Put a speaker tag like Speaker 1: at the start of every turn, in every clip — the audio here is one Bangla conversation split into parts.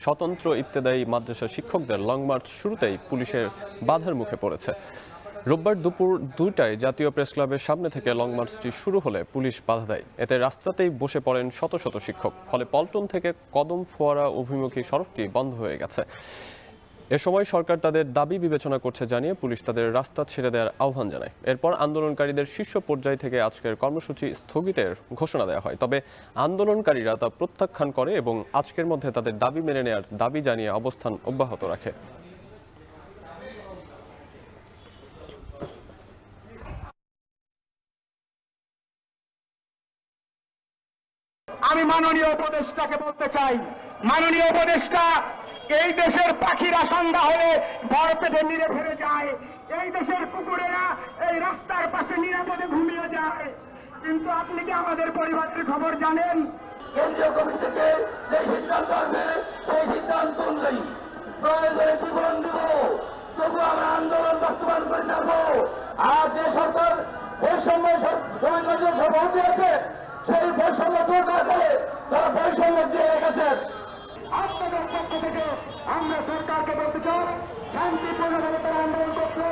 Speaker 1: স্বতন্ত্র ইবতেদায়ী মাদ্রাসা শিক্ষকদের লং মার্চ শুরুতেই পুলিশের বাধার মুখে পড়েছে। রোববার দুপুর 2টায় জাতীয় প্রেস ক্লাবের সামনে থেকে লং মার্চটি শুরু হলে পুলিশ বাধা দেয়। এতে রাস্তাতেই বসে পড়েন শত শত শিক্ষক। ফলে পল্টন থেকে কদম ফোয়ারা অভিমুখী সড়কটি বন্ধ হয়ে গেছে। এ সময় সরকার তাদের দাবি বিবেচনা করছে জানিয়ে পুলিশ তাদের রাস্তা ছেড়ে দেওয়ার আহ্বান জানায়। এরপর আন্দোলনকারীদের শীর্ষ পর্যায় থেকে আজকের কর্মসূচি স্থগিতের ঘোষণা দেওয়া হয়। তবে আন্দোলনকারীরা তা প্রত্যাখ্যান করে এবং আজকের মধ্যে তাদের দাবি মেনে নেওয়ার দাবি জানিয়ে অবস্থান অব্যাহত রাখে।
Speaker 2: আমি মাননীয় উপদেষ্টাকে বলতে চাই, মাননীয় উপদেষ্টা, এই দেশের পাখিরা সন্ধ্যা হলে বড় পেটে নিরে ফিরে যায়, এই দেশের কুকুরেরা এই রাস্তার পাশে নিরাপদে ঘুমিয়ে যায়, কিন্তু আপনি কি আমাদের পরিবারের খবর জানেন? কেন্দ্রীয় কমিটি থেকে যে সিদ্ধান্ত আসবে সেই সিদ্ধান্ত অনুযায়ী প্রয়োজনে জীবন দিব, তবু আমরা আন্দোলন বাস্তবায়ন করে ছাড়বো। আর যে সরকার বৈষম্য সভাপতি আছে সেই বৈষম্য দূর না করে তারা বৈষম্য দিয়ে রেখেছেন। আপনাদের পক্ষ থেকে আমরা সরকারকে বলতে চাই, শান্তিপূর্ণভাবে তারা আন্দোলন করছে,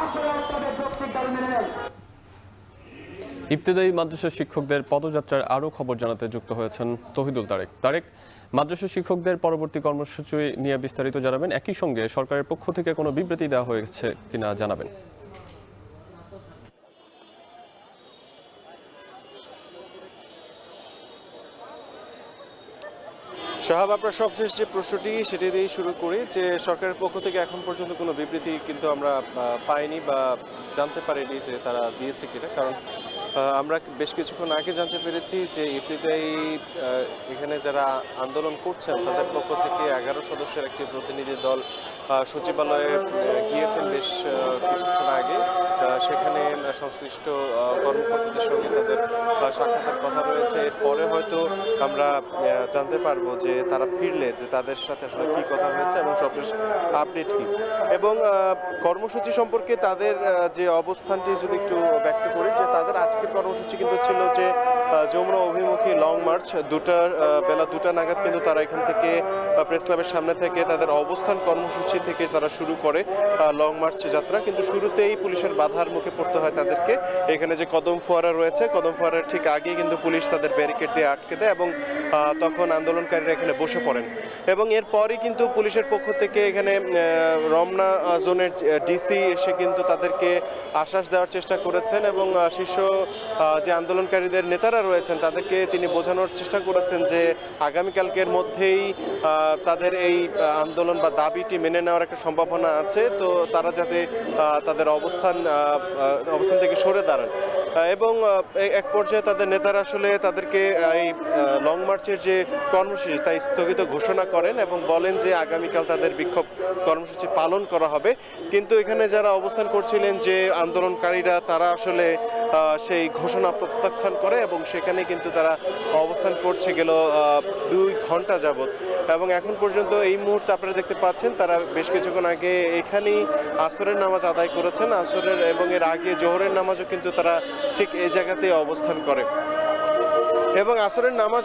Speaker 2: আপনারা তাদের যৌক্তিক দাবি মেনে নেন।
Speaker 1: ইবতেদায়ী মাদ্রাসা শিক্ষকদের পদযাত্রার আরও খবর জানাতে যুক্ত হয়েছেন তহিদুল তারেক। মাদ্রাসা শিক্ষকদের পরবর্তী কর্মসূচি নিয়ে বিস্তারিত জানাবেন। একই সঙ্গে সরকারের পক্ষ থেকে কোনো বিবৃতি দেওয়া হয়েছে কিনা জানাবেন।
Speaker 3: শাহাব, আপনার সবশেষ যে প্রশ্নটি সেটি দিয়েই শুরু করি যে সরকারের পক্ষ থেকে এখন পর্যন্ত কোনো বিবৃতি কিন্তু আমরা পাইনি বা জানতে পারিনি যে তারা দিয়েছে কিনা। কারণ আমরা বেশ কিছুক্ষণ আগে জানতে পেরেছি যে ইবতেদায়ী এখানে যারা আন্দোলন করছেন তাদের পক্ষ থেকে 11 সদস্যের একটি প্রতিনিধি দল সচিবালয়ে গিয়েছেন বেশ কিছুক্ষণ আগে। সেখানে সংশ্লিষ্ট কর্মকর্তাদের সঙ্গে তাদের সাক্ষাতের কথা রয়েছে। এরপরে হয়তো আমরা জানতে পারবো যে তারা ফিরলে যে তাদের সাথে আসলে কী কথা হয়েছে এবং সবশেষ আপডেট কী। এবং কর্মসূচি সম্পর্কে তাদের যে অবস্থানটি যদি একটু ব্যক্ত করি, যে তাদের আজকের কর্মসূচি কিন্তু ছিল যে যমুনা অভিমুখী লং মার্চ। বেলা 2টা নাগাদ কিন্তু তারা এখান থেকে প্রেস ক্লাবের সামনে থেকে তাদের অবস্থান কর্মসূচি থেকে তারা শুরু করে লং মার্চ যাত্রা। কিন্তু শুরুতেই পুলিশের বাধার মুখে পড়তে হয় তাদেরকে। এখানে যে কদম ফোয়ারা রয়েছে, কদম ফোয়ারার ঠিক আগে কিন্তু পুলিশ তাদের ব্যারিকেড দিয়ে আটকে দেয় এবং তখন আন্দোলনকারীরা এখানে বসে পড়েন। এবং এরপরই কিন্তু পুলিশের পক্ষ থেকে এখানে রমনা জোনের ডিসি এসে কিন্তু তাদেরকে আশ্বাস দেওয়ার চেষ্টা করেছেন এবং শীর্ষ যে আন্দোলনকারীদের নেতারা রয়েছেন তাদেরকে তিনি বোঝানোর চেষ্টা করেছেন যে আগামীকালকের মধ্যেই তাদের এই আন্দোলন বা দাবিটি মেনে নেওয়ার একটা সম্ভাবনা আছে, তো তারা যাতে তাদের অবস্থান থেকে সরে দাঁড়ান। এবং এক পর্যায়ে তাদের নেতারা আসলে তাদেরকে এই লং মার্চের যে কর্মসূচি তাই স্থগিত ঘোষণা করেন এবং বলেন যে আগামীকাল তাদের বিক্ষোভ কর্মসূচি পালন করা হবে। কিন্তু এখানে যারা অবস্থান করছিলেন যে আন্দোলনকারীরা তারা আসলে সেই ঘোষণা প্রত্যাখ্যান করে এবং সেখানে কিন্তু তারা অবস্থান করছে গেল 2 ঘন্টা যাবৎ। এবং এখন পর্যন্ত এই মুহূর্তে আপনারা দেখতে পাচ্ছেন তারা বেশ কিছুক্ষণ আগে এখানেই আসরের নামাজ আদায় করেছেন। আসরের এবং এর আগে জোহরের নামাজও কিন্তু তারা ঠিক এই জায়গাতেই অবস্থান করে এবং আসরের নামাজ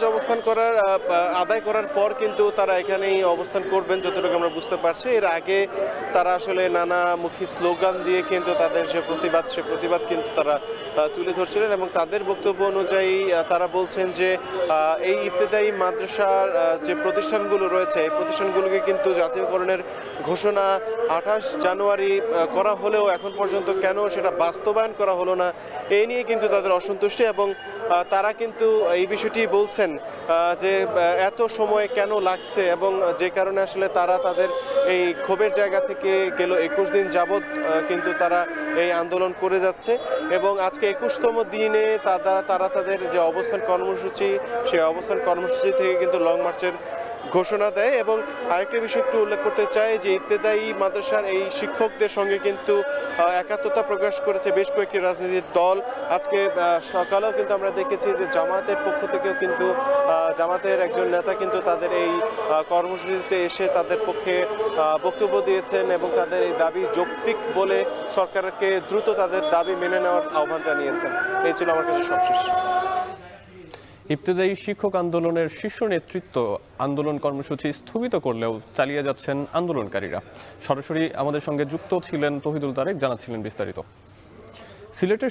Speaker 3: আদায় করার পর কিন্তু তারা এখানেই অবস্থান করবেন যতটুকু আমরা বুঝতে পারছি। এর আগে তারা আসলে নানামুখী স্লোগান দিয়ে কিন্তু তাদের যে প্রতিবাদ কিন্তু তারা তুলে ধরছিলেন এবং তাদের বক্তব্য অনুযায়ী তারা বলছেন যে এই ইবতেদায়ী মাদ্রাসার যে প্রতিষ্ঠানগুলো রয়েছে এই প্রতিষ্ঠানগুলোকে কিন্তু জাতীয়করণের ঘোষণা 28 জানুয়ারি করা হলেও এখন পর্যন্ত কেন সেটা বাস্তবায়ন করা হলো না, এই নিয়ে কিন্তু তাদের অসন্তুষ্টি এবং তারা কিন্তু এই বিষয়টি বলছেন যে এত সময় কেন লাগছে এবং যে কারণে আসলে তারা তাদের এই ক্ষোভের জায়গা থেকে গেল 21 দিন যাবৎ কিন্তু তারা এই আন্দোলন করে যাচ্ছে এবং আজকে 21তম দিনে তারা তাদের যে অবস্থান কর্মসূচি সেই অবস্থান কর্মসূচি থেকে কিন্তু লং মার্চের ঘোষণা দেয়। এবং আরেকটা বিষয় একটু উল্লেখ করতে চাই যে ইবতেদায়ী মাদ্রাসার এই শিক্ষকদের সঙ্গে কিন্তু একাত্মতা প্রকাশ করেছে বেশ কয়েকটি রাজনৈতিক দল। আজকে সকালেও কিন্তু আমরা দেখেছি যে জামাতের পক্ষ থেকেও কিন্তু জামাতের একজন নেতা কিন্তু তাদের এই কর্মসূচিতে এসে তাদের পক্ষে বক্তব্য দিয়েছেন এবং তাদের এই দাবি যৌক্তিক বলে সরকারকে দ্রুত তাদের দাবি মেনে নেওয়ার আহ্বান জানিয়েছেন। এই ছিল আমার কাছে সবশেষ।
Speaker 1: ইবতেদায়ী শিক্ষক আন্দোলনের শীর্ষ নেতৃত্ব আন্দোলন কর্মসূচি স্থগিত করলেও চালিয়ে যাচ্ছেন আন্দোলনকারীরা। সরাসরি আমাদের সঙ্গে যুক্ত ছিলেন তৌহিদুল তারেক, জানাচ্ছিলেন বিস্তারিত। সিলেটের